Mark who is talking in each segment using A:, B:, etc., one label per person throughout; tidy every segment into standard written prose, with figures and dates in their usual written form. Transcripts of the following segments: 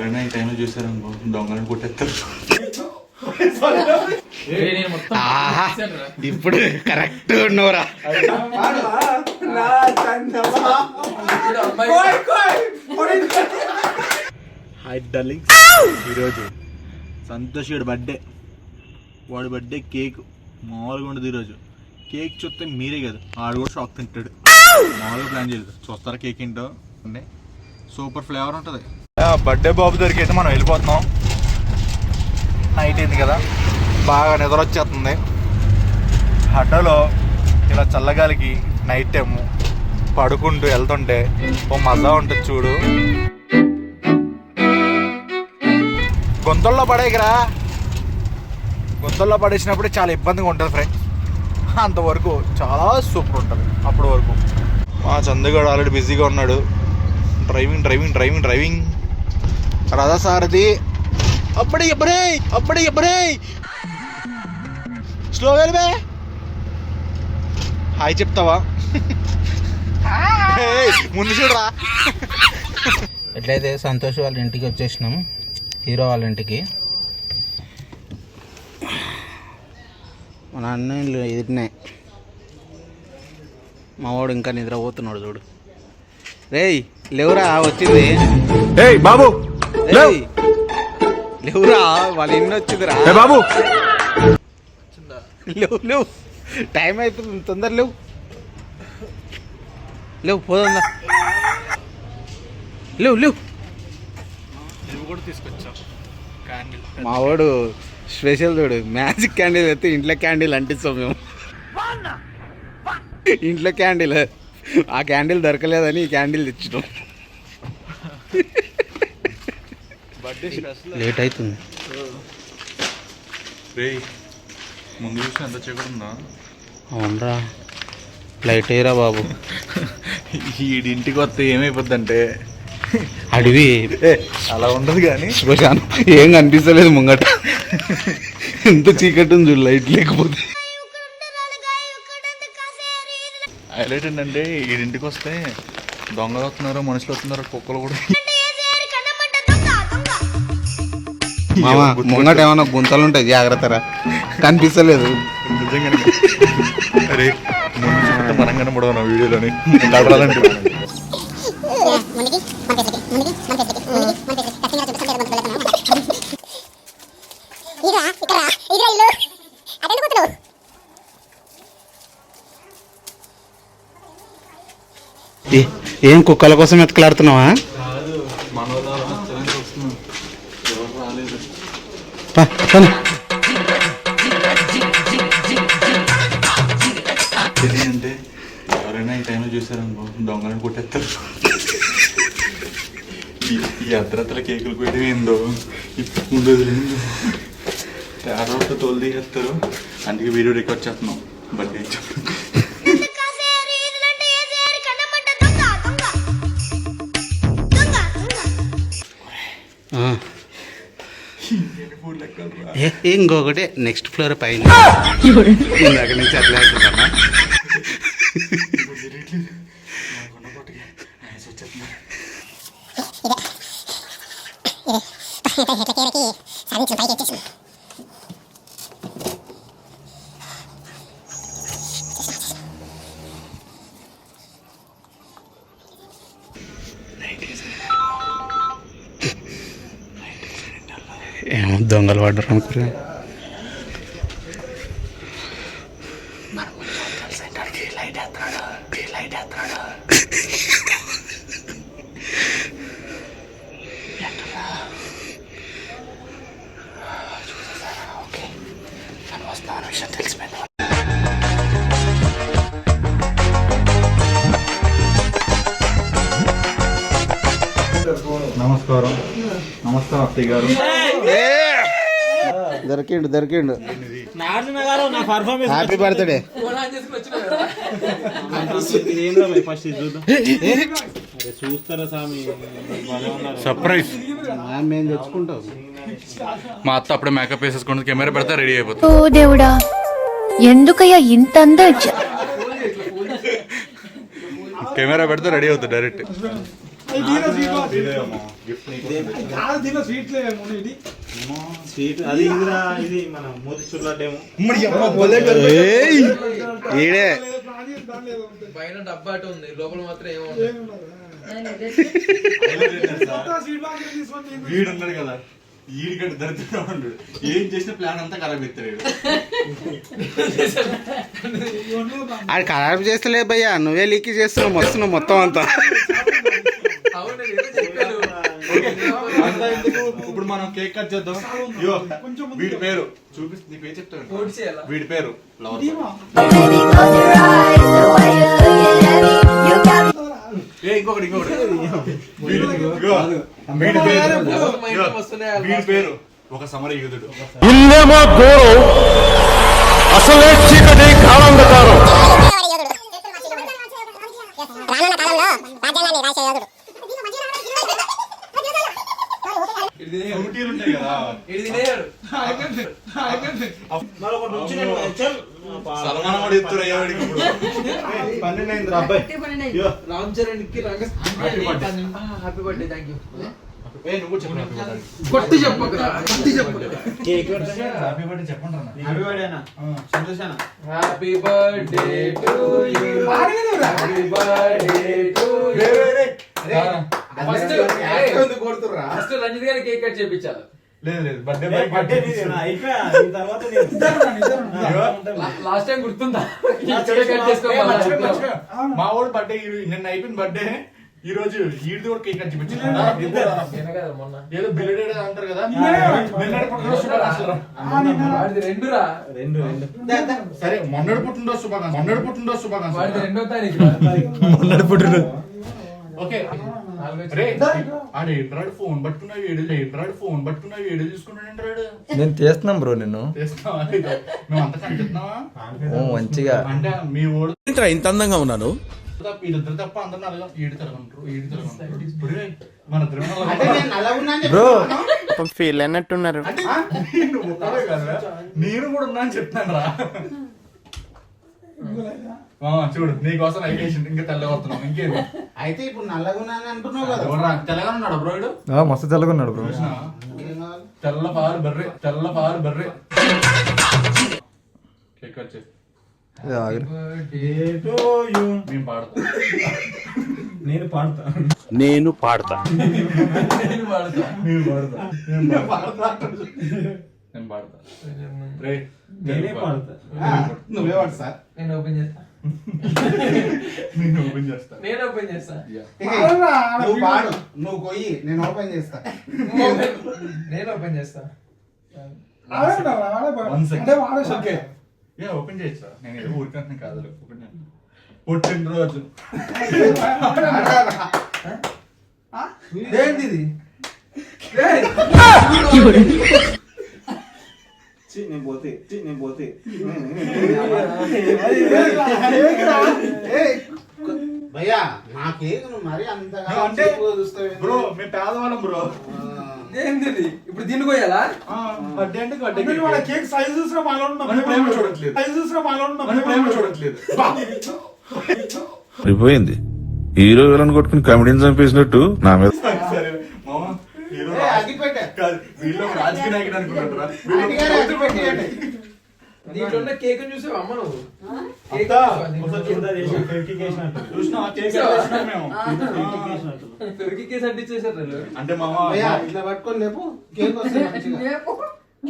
A: ఎవరైనా ఈ టైంలో చూసారనుకో దొంగలను కొట్టేస్తారు.
B: ఇప్పుడు కరెక్ట్ ఉన్నవరా.
A: హాయ్ డార్లింగ్, ఈరోజు సంతోష్ గారి బర్త్డే. వాడి బర్త్డే కేక్ మామూలుగా ఉండదు. ఈరోజు కేక్ చూస్తే మీరే కదా ఆడు కూడా షాక్ తింటాడు. మామూలుగా ప్లాన్ చేయలేదు. చూస్తారా కేక్ ఏంటో అంటే సూపర్ ఫ్లేవర్ ఉంటుంది. బర్త్డే బాబు దగ్గరికి అయితే మనం వెళ్ళిపోతున్నాం. నైట్ అయింది కదా, బాగా నిద్ర వచ్చేస్తుంది. అడ్డలో ఇలా చల్లగాలికి నైట్ టైము పడుకుంటూ వెళ్తుంటే ఓ మజా ఉంటుంది చూడు. గొంతుల్లో పడేయకరా, గొంతుల్లో పడేసినప్పుడు చాలా ఇబ్బందిగా ఉంటుంది ఫ్రెండ్స్. అంతవరకు చాలా సూపర్ ఉంటుంది. అప్పటి వరకు మా చందుగాడు ఆల్రెడీ బిజీగా ఉన్నాడు. డ్రైవింగ్ డ్రైవింగ్ డ్రైవింగ్ డ్రైవింగ్ రథసారథి. అప్పుడే ఎప్పుడే అప్పుడే ఎప్పుడే స్లో వెళ్ళిపే. హాయ్ చెప్తావా? ముందు చూడరా.
B: ఎట్లయితే సంతోష్ వాళ్ళ ఇంటికి వచ్చేసినాం, హీరో వాళ్ళ ఇంటికి. మన అన్న ఎదిరినాయి. మా వాడు ఇంకా నిద్రపోతున్నాడు చూడు. రేయ్ లేవురా, వచ్చింది.
A: బాబు
B: లేవురా, వాళ్ళ ఇన్ని వచ్చిందిరా
A: బాబు.
B: లేవు లేవు, టైం అయిపోతుంది, తొందర లేవు లేవు, పోదా. లేవు లేవు. మా వాడు స్పెషల్ చూడు, మ్యాజిక్ క్యాండిల్ అయితే ఇంట్లో క్యాండిల్ అంటిస్తాం మేము. ఇంట్లో క్యాండిల్, ఆ క్యాండిల్ దొరకలేదని ఈ క్యాండిల్ తెచ్చినాం. లేట్ అవుతుంది.
A: ముందు చూసి ఎంత చీకటి.
B: అవునరా, లైట్ అయ్యరా బాబు.
A: ఈడింటికి వస్తే ఏమైపోద్ది అంటే
B: అడివి
A: అలా ఉండదు కానీ
B: ఏం కనిపిస్తలేదు ముంగట. ఎంత చీకటి ఉంది చూడు లైట్ లేకపోతే.
A: హైలైట్ ఏంటంటే ఈడింటికి వస్తే దొంగలు వస్తున్నారు, మనుషులు వస్తున్నారు, కుక్కలు కూడా.
B: మామా ముంగట ఏమన్నా గుంతలు ఉంటాయి, జాగ్రత్తరా. కనిపిస్తలేదు
A: నిజంగానే. అరే ముందు మనం కనబడవు వీడియోలోని కలరాలంటే.
B: ఏం కుక్కల కోసం ఎత్తుకలాడుతున్నావా?
A: అంటే ఎవరైనా ఈ టైంలో చూసారనుకో దొంగలను కొట్టేస్తారు. ఈ అర్ధరాత్రుల కేకులు పెట్టడం ఏందో ముందు తేడా తోలు తీసేస్తారు. అందుకే వీడియో రికార్డ్ చేస్తున్నాం బర్త్డే.
B: ఇంకొకటి నెక్స్ట్ ఫ్లోర్ పైన. ఇందాక నుంచి అట్లా అవుతుందమ్మా. ఏమో దొంగలు పడ్డారు అనుకున్నా.
A: నమస్కారం. నమస్కారం అత్తయ్య గారు.
B: దొరికిండు. Happy birthday.
A: సర్ప్రైజ్.
B: మేము తెచ్చుకుంటాం.
A: మా అత్త అప్పుడే మేకప్ వేసేసుకుంటుంది, కెమెరా పెడితే రెడీ అయిపోతుంది.
C: ఓ దేవుడా, ఎందుకయ్యా ఇంత అందం?
A: కెమెరా పెడితే రెడీ అవుతుంది డైరెక్ట్. స్వీట్ అది ఇది మన మోతి చుల్లటేమో
B: ఈడే
D: పైన డబ్బా అటు ఉంది, లోపల మాత్రం ఏమో
A: వీడు ఉన్నాడు కదా, ఈడికంటే దరిద్రంగా ఉన్నాడు. ఏం చేసిన ప్లాన్ అంతా ఖరాబ్ ఎత్తాడు.
B: అది ఖరాబ్ చేస్తలే భయ్యా, నువ్వే లీక్ చేస్తున్నావు మొత్తం అంతా.
A: ఇప్పుడు మనం కేక్ కట్ చేద్దాం. ఇగో వీడి పేరు చూపిస్తే నీ పేరు చెప్తాను. వీడి పేరు ఇంకొకటి వీడి పేరు ఒక సమరయుధుడు.
E: ఇల్లేమో దూరం అసలే చీకటి కాలంధకారం.
A: ఉంటాయి కదా, సల్మాన్ కూడా ఎత్తుడు అయ్యాడికి. ఇప్పుడు 12 అబ్బాయి
D: రామ్ చరణ్ కి హ్యాపీ బర్త్డే. Thank you.
A: నువ్వు చెప్పు.
D: కొట్టి చెప్పకరా, కొట్టి చెప్పకరా.
A: హ్యాపీ బర్త్డే చెప్పండి. హ్యాపీ బర్త్డే అన్న, సంతోషానా.
D: Happy birthday to you, happy birthday to you. First Ranjith గారి కేక్ కట్ చేయించాలి.
A: లేదు బర్త్డే
D: లాస్ట్ టైం గుర్తుందా?
A: మా వాడు బర్త్డే నిన్న అయిపోయింది. బర్త్డే ఈ రోజు ఈడిది కూడా కేక్ కట్ చేయించారు. ఏదో బిల్లెడ్ అంటారు కదా, సరే మొన్నటి పుట్టినరోజు శుభాకాంక్షలు.
D: 2వ తారీఖు
A: మొన్నటి పుట్టినరోజు. ఓకే ఆడు ఫోన్ పట్టుకున్నావు వీడియో చూసుకుంటాడు.
F: నేను చేస్తున్నాం బ్రో, నిన్ను
A: మేము అంత కనిపిస్తున్నావా
F: మంచిగా.
A: అంటే మీ ఓడు
E: ఇంత అందంగా ఉన్నాను.
A: వీళ్ళిద్దరు తప్ప అందరిని అడగ ఈడు తిరగంటారు. మన
F: బ్రో
B: ఫీల్ అయినట్టున్నారు.
A: నేను కూడా ఉన్నా అని చెప్తాను రా. చూడు నీకోసం ఐకేషన్ ఇంకా తెల్లగొస్తున్నాం. ఇంకేది
B: అయితే ఇప్పుడు నల్లగున్నాను అంటున్నావు కదా,
A: తెల్లగా ఉన్నాడు బ్రో. వీడు
F: మస్తు తెల్లగున్నాడు బ్రో.
A: తెల్ల పారు బర్రె కేక్ కట్ చేసి మేము పాడతాం.
E: నేను పాడతా.
B: నువ్వే వాడు సార్.
D: నేను ఓపెన్ చేస్తా.
B: నువ్వు పాడు, నువ్వు కొయ్యి, నేను ఓపెన్ చేస్తా.
D: నేను ఓపెన్ చేస్తా.
A: ఓపెన్ చేయొచ్చా? నేను ఏదో ఊరికంటున్నా కాదు. పుట్టినరోజు
B: ఏంటిది? భయ్యా నా కేక్ నువ్వు మరి అంతగా
A: అంటే బ్రో మేము పేదవాళ్ళం బ్రో.
D: ఏంటిది ఇప్పుడు దీన్ని పోయాలా?
A: బర్త్డే అంటే బర్త్డే
G: కేక్ సైజ్ చూసినా మాలో
A: ప్రేమ చూడట్లేదు. ప్రేమ చూడట్లేదు.
E: అయిపోయింది. హీరో విలన్ కొట్టుకుని కమెడీని చంపేసినట్టు నా మీద.
A: సరే మామ, హీరో కాదు, వీళ్ళు రాజకీయ నాయకుడు అనుకుంటారా?
D: దీంట్లో ఉన్న కేక్ చూసావు అమ్మ నువ్వు? పెరికి కేసు అంటించేసారు.
A: అంటే మామ
B: ఇట్లా పట్టుకొని లేపు, కేక్ వస్తుంది మంచిగా.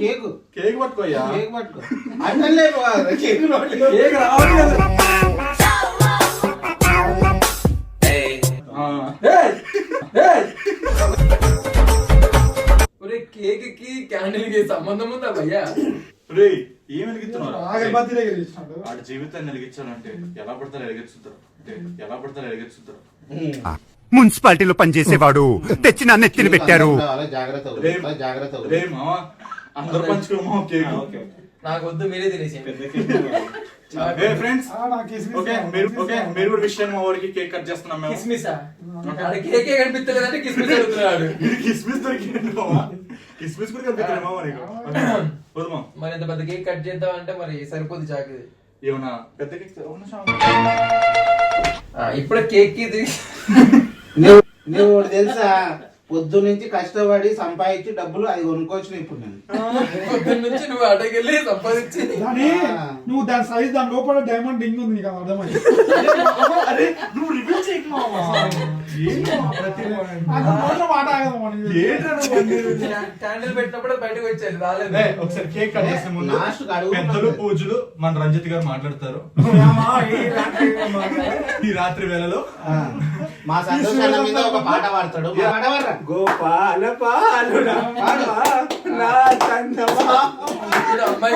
B: Cake
A: cake పట్టుకోయ్యా.
B: కేక్ పట్టుకో అంటే లేపు, కేక్
D: కేక్ రావాలి కదా. కేక్ కి క్యాండిల్ కి సంబంధం ఉందా భయ్యా?
A: ఏం వెలిగిస్తున్నారు? వాడి జీవితాన్ని వెలిగించాలంటే ఎలా పడతారు వెలిగించుతారు.
H: మున్సిపాలిటీలో పనిచేసేవాడు తెచ్చి నా నెత్తిని పెట్టారు.
B: జాగ్రత్త.
A: రే మామ, అందరూ పంచుకోమా కేక్.
D: నాకు వద్దు, మీరే తెలిసి.
A: ఫ్రెండ్స్ మీరు కూడా విషయం మా వాడికి కేక్ కట్ చేస్తున్నాం మేము.
D: కిస్మిసా? కేకే కనిపిస్తలేదంటే కిస్మిస్ అడుగుతున్నాడు.
A: కిస్మిస్ దొరికింది మామ. కిస్మిస్ కూడా కనిపిస్తుంది మామ నీకు.
D: మరి ఇంత పెద్ద కేక్ కట్ చేద్దాం అంటే మరి సరిపోదు చాకు.
A: ఏమన్నా పెద్ద కేక్
D: ఇప్పుడు కేక్ ఇది
B: నువ్వు తెలుసా పొద్దు నుంచి కష్టపడి సంపాదించి డబ్బులు అది కొనుక్కొచ్చిన ఇప్పుడు నేను
D: పొద్దున్న నుంచి నువ్వు అడగెళ్ళి సంపాదించి
G: దాని నువ్వు దాని సైజ్ దాని లోపల డైమండ్ రింగ్ ఉంది నీకు అర్థమైంది.
A: అరే నువ్వు రివీల్ చేయకు మామ. ఏంటి మామ ప్రతి
G: మాట ఆగదు
D: క్యాండిల్ పెట్టినప్పుడు బయటకు వచ్చేది రాలేదు.
A: ఒకసారి కేక్ కట్ చేసే ముందు
B: లాస్ట్ అడుగు
A: పెద్దలు పూజలు మన రంజిత్ గారు మాట్లాడతారు ఈ రాత్రి వేళలో.
B: మా సంతోషాల మీద ఒక పాట పాడతాడు. మా పాట పాడరా?
A: గోపాల పాలుడా నా చందమా.
D: ఇప్పుడు అమ్మాయి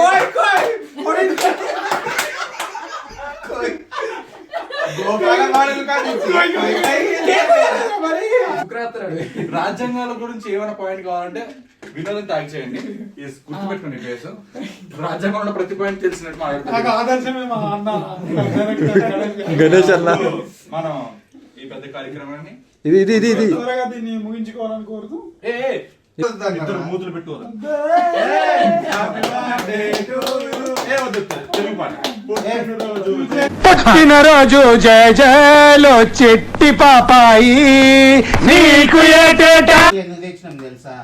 B: గోపాల పాటలు కాదు.
D: ఉగ్రాత్రాడు.
A: రాజ్యాంగాల గురించి ఏమైనా పాయింట్ కావాలంటే వినోదం ట్యాగ్ చేయండి. గుర్తుపెట్టుకోండి ఫేస్. రాజ్యాంగంలో ఉన్న ప్రతి పాయింట్ తెలిసినట్టు
G: నాకు
A: మాట్లాడుతుంది.
G: ఆదర్శమే మా అన్న
F: గణేష్ అన్న
A: మనం ఈ పెద్ద కార్యక్రమాన్ని
F: ఇది ఇది ఇది ఇది
G: త్వరగా దీన్ని ముగించుకోవాలని కోరుతూ
A: ఇద్దరు మూతులు పెట్టుకోవాలి.
H: పుట్టినరోజు జయ జయలో చెట్టి పాపాయి నీకు ఏటేటా.
B: ఎందుకు తెచ్చినాం తెలుసా?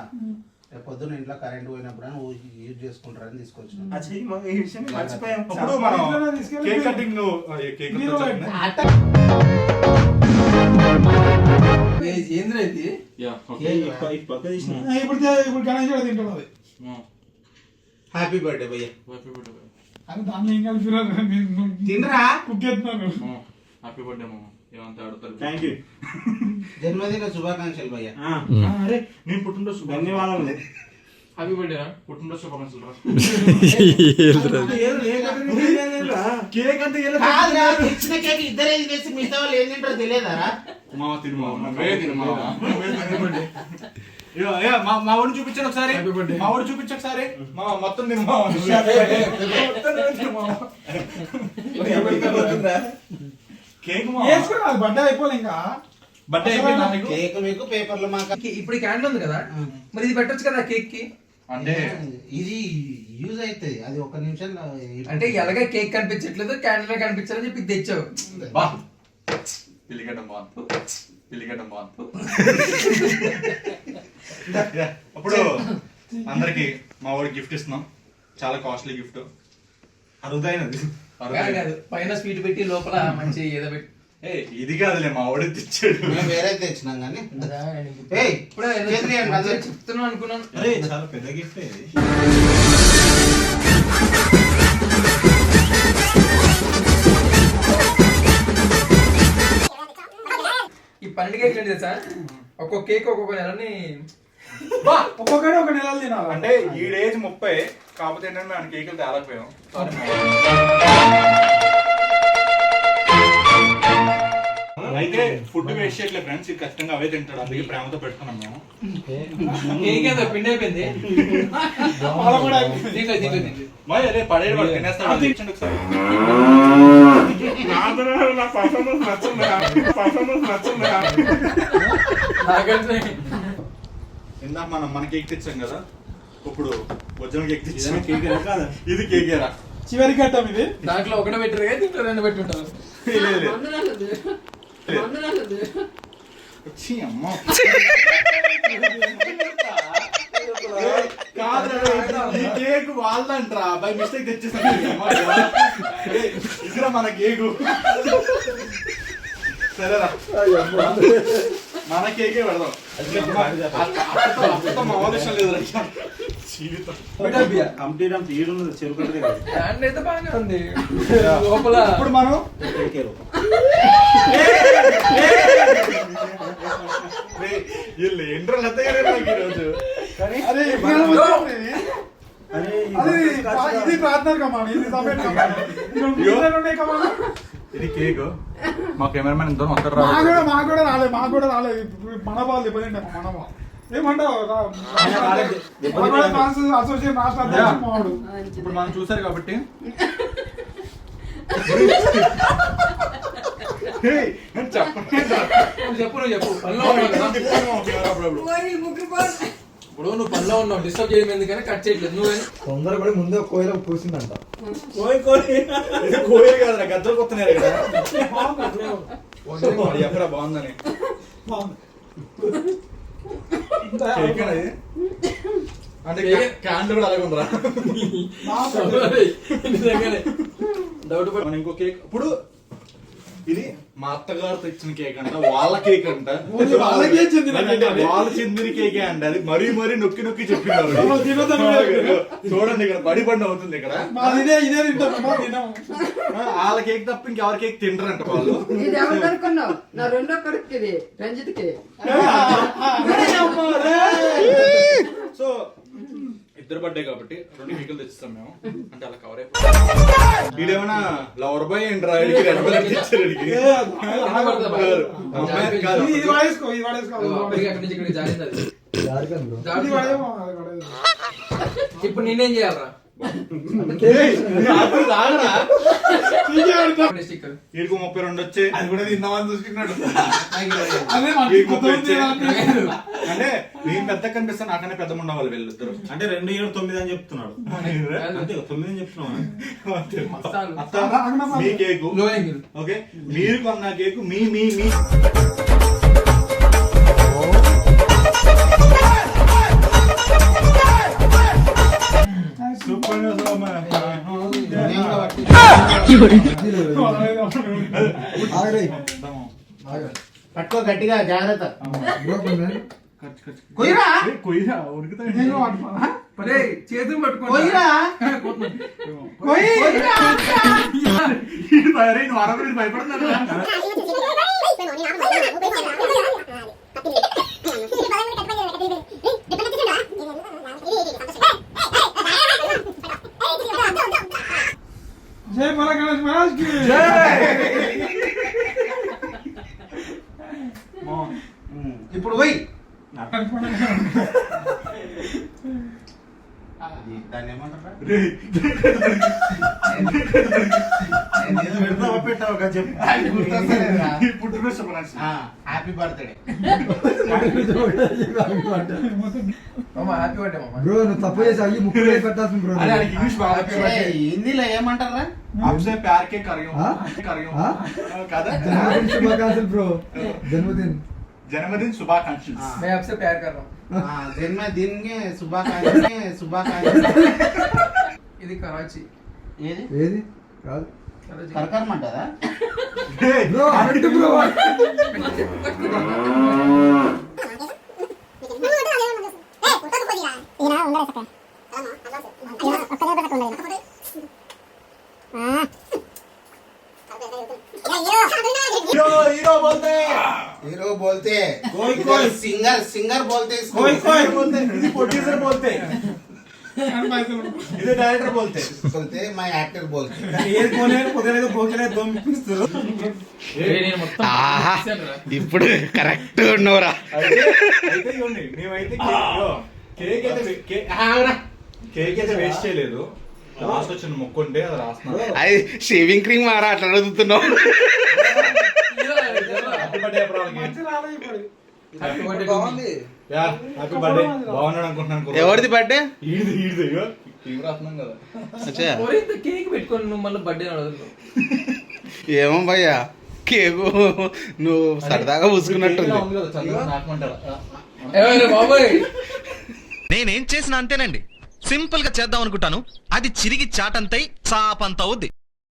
B: రేపు పొద్దున ఇంట్లో కరెంట్ పోయినప్పుడు యూజ్ చేసుకుంటారని తీసుకొచ్చినాం.
A: అప్పుడు మనం కేక్ కటింగ్
D: ఏంద్రా ఇది?
G: ఇప్పుడు గణేష్ కూడా తింటాడు అది.
B: హ్యాపీ బర్త్డే భయ్య.
G: అని దాంట్లో ఏం కలిపినారు
B: తినరా?
G: కుక్కేస్తున్నాను.
A: హ్యాపీ బర్త్డే మామ. ఏమంతా ఆడతారు.
B: జన్మదిన శుభాకాంక్షలు భయ్య.
A: అరే నేను పుట్టినరోజు ధన్యవాదాలు.
D: హ్యాపీ బర్త్డే రా.
A: పుట్టినరోజు శుభాకాంక్షలు రా.
B: కేక్ అంటే కాదురా, ఇచ్చిన కేక్ ఇద్దరే తినేసి మిగతా వాళ్ళు ఏం తింటారో తెలియదారా?
A: మామ తిను మామ. మా ఊరిని చూపించాను ఒకసారి. మా ఊరు చూపించు ఒకసారి. మా మొత్తం తిను మామ. కేక్
G: వేసుకున్నా బర్త్డే అయిపోలే ఇంకా.
A: బర్త్డే అయిపోయిందా నీకు?
B: కేక్ మీకు పేపర్లు మాకు
D: ఇప్పుడు క్యాండిల్ ఉంది కదా, మరి ఇది పెట్టొచ్చు కదా కేక్ కి.
A: అంటే
B: ఇది యూజ్ అవుతుంది. అది ఒక నిమిషంలో
D: అంటే ఎలాగే కేక్ కనిపించట్లేదు, క్యాండిల్ కనిపించాలని చెప్పి ఇది తెచ్చావు.
A: బా పిల్లిగడ్డం బాగుంది. పిల్లిగడ్డం బాగుంది. అప్పుడు అందరికి మా వాడికి గిఫ్ట్ ఇస్తున్నాం. చాలా కాస్ట్లీ గిఫ్ట్. అరుదైనది.
D: కాదు, పైన స్వీట్ పెట్టి లోపల మంచి ఏదో పెట్టి.
A: ఇది కాదులే మా వాడు తెచ్చాడు.
B: మేము వేరే తెచ్చినాం కానీ
D: ఇప్పుడే చెప్తున్నాను అనుకున్నాను.
A: చాలా పెద్ద గిఫ్ట్ ఇది.
D: ఈ పండుగ ఏంటి తెలుసా? ఒక్కొక్క కేక్ ఒక్కొక్క నెలని
G: ఒక్కొక్కడే ఒక నెలలు తినాలి.
A: అంటే ఈ ఏజ్ 30. కాకపోతే ఏంటంటే మేము కేకులు తేలేకపోయాం. అయితే ఫుడ్ వేస్ట్ చేయట్లేదు ఫ్రెండ్స్. ఇది ఖచ్చితంగా అవే తింటాడు. అందుకే ప్రేమతో పెడుతున్నాం మేము.
D: కేక్ ఏదో పిండి అయిపోయింది.
G: పాల కూడా అయిపోయింది.
D: దీంట్లో దీంట్లో దీంట్లో.
A: మరి అదే పడేది వాడు తినేస్తాడు. అది ఇచ్చండి ఒకసారి.
D: నాకంటే
A: ఇందాక మన కేక్ తెచ్చాం కదా, ఇప్పుడు ఒరిజినల్ కేక్ తెచ్చాం. ఇది కేకేరా.
G: చివరి ఘట్టం ఇది.
D: దాంట్లో ఒకటే పెట్టారు కదా, దీంట్లో రెండు పెట్టి ఉంటారు.
A: వచ్చి అమ్మ ఈ కేక్ వాళ్ళంటరా బై మిస్టేక్ తెచ్చేసాను. ఇదిరా మన కేకు. సరేరా మన కేకే పెడదాం. మామూలు లేదు జీవితం.
D: హ్యాండ్ అయితే బాగానే ఉంది లోపల.
G: ఇప్పుడు మనం
A: వీళ్ళు ఎంట్రోల్ ఈరోజు.
G: అదే ఇది ప్రార్థన కమాను, ఇది సపరేట్ కమాను.
A: ఇది కేక్. మా కెమెరామెన్ ఎంతో మొత్తం
G: మాకు కూడా రాలేదు. మన వాళ్ళు ఇవ్వలేండి. మన వాళ్ళు ఏమంటావు? అసోసియేషన్ రాష్ట్ర అధ్యక్షుడు మావాడు.
A: ఇప్పుడు మనం చూసారు కాబట్టి
D: చెప్పు పనిలో ఉన్నావు కదా. ఇప్పుడు నువ్వు పనిలో ఉన్నావు, డిస్టర్బ్ చేయడం ఎందుకని కట్ చేయట్లేదు. నువ్వే
F: తొందరపడి ముందే కోయిల కూర్చుందంట.
A: కోయలు కాదురా, గద్దలు కొత్తనే కదా. ఎక్కడ బాగుందని కేక్ అనేది అంటే క్యాండిల్ కూడా అలాగే ఉండరా?
D: డౌట్
A: మనం ఇంకో కేక్ ఇప్పుడు ఇది మా అత్తగారు తెచ్చిన కేక్ అంట, వాళ్ళ కేక్ అంట,
G: వాళ్ళకే చెందిన కేక్ అది.
A: వాళ్ళ చెందిన కేకే అంట. అది మరీ మరీ నొక్కి నొక్కి చెప్పినారు. చూడండి ఇక్కడ పడి అవుతుంది ఇక్కడ.
G: ఇదే తింటాం తినాం.
A: వాళ్ళ కేక్ తప్ప ఇంకెవరి కేక్ తింటారంట వాళ్ళు.
D: ఇది ఎవరు అనుకున్నావు? నా రెండో కొడుకు ఇది రంజిత్కి.
A: సో ఇద్దరు బర్త్డే కాబట్టి 2 కేకులు తెచ్చిస్తాం మేము. అంటే అలా కవర్ అయిపోయింది. వీడేమన్నా లవర్ బాయ్ ఏంట్రా? తెచ్చారు
G: ఇది వాడేసుకో, ఇది వాడేసుకో.
D: అక్కడి నుంచి ఇక్కడికి జారింది అది.
F: జారిపోయింది బ్రో.
G: ఇది వాడేమో, అది వాడేమో.
D: ఇప్పుడు నేనేం చేయాలరా? స్టిక్కర్
A: వీడికి 32 వచ్చే
G: అది కూడా తిందామని చూసుకున్నాడు. అదే
A: వీడికి
G: మనకి
A: 30 వచ్చే.
G: కొత్త
A: అంటే నేను పెద్ద కనిపిస్తాను, నాకన్నా పెద్ద ఉండవాలి వీళ్ళిద్దరు.
I: అంటే 2, 7, 9 అని చెప్తున్నాడు. అంతే 9 అని చెప్తున్నాను.
A: అత్త మీ కేకు
D: లో యాంగిల్.
A: ఓకే, మీరు కొన్న కేకు మీ మీ మీ సూపర్
F: ఆగరే
B: పట్టుకో గట్టిగా, జాగ్రత్త.
F: బ్రో కొంచెం
B: కొయ్యరా
A: కొయ్యరా ఉడుకుతాయి.
D: చేతులు పట్టుకో.
A: నువ్వు అరవై భయపడుతున్నాడు.
G: జై మన గణేష్ మహారాజ్ కి.
B: ఇప్పుడు పోయి దాన్ని ఏమంటారా?
A: పెట్టావు చెప్పు. పుట్టినరోజు శుభాకాంక్షలు.
B: Happy birthday.
D: హ్యాపీ బర్త్డే మామ.
F: బ్రో నువ్వు తప్పు చేసి అయ్యి ముక్కు పెట్టాల్సింది బ్రో.
A: అరే ఆయనకి ఇంగ్లీష్ బాగా
B: హిందీలో ఏమంటారా?
A: आपसे प्यार के कर रही हूँ కదా.
F: జన్మదిन శుభాకాంక్షలు బ్రో.
A: जन्मदिन शुभाकांक्षी.
D: मैं आपसे प्यार कर रहा हूँ.
B: జన్మదిన్ శుభాకాంక్షలు.
D: ఇది కరాచీ.
B: ఏది
F: ఏది కాదు
B: కరకరమంటారా?
F: బ్రో అరటి బ్రో.
A: हीरो बोलते
B: హీరో బోల్తే
A: कोई कोई
B: సింగర్ బోల్తే
A: कोई कोई बोलते ఇది प्रोड्यूसर बोलते ఇది డైరెక్టర్ बोलते
B: బోల్తే మై యాక్టర్ బోల్తే. ఆహా, ఇప్పుడు కరెక్ట్ ఉన్నవరా.
A: అయితే ఇవ్వండి. మేమైతే కేక్ అయితే వేస్ట్ చేయలేదు. లాస్ట్ వచ్చిన మొక్కుంటే అది రాస్తున్నాం.
B: అది షేవింగ్ క్రీమ్ మారా అట్లా అడుగుతున్నావు.
A: హ్యాపీ బర్త్డే
D: హ్యాపీ బర్త్డే బాగుంది.
A: Happy birthday. బాగున్నాడు అనుకుంటున్నాను.
B: ఎవరిది బర్త్డే?
A: ఈడిది ఇవి రాస్తున్నాం కదా.
B: అచ్చా,
D: కేక్ పెట్టుకొని నువ్వు మళ్ళీ బర్త్డే అడగదు.
B: ఏమో భయ్యా, కేకు నువ్వు సరదాగా పూసుకున్నట్టుంది.
D: బాబాయ్
J: నేనేం చేసినా అంతేనండి. సింపుల్ గా చేద్దాం అనుకుంటాను, అది చిరిగి చాటంతై చాపంత అవుద్ది.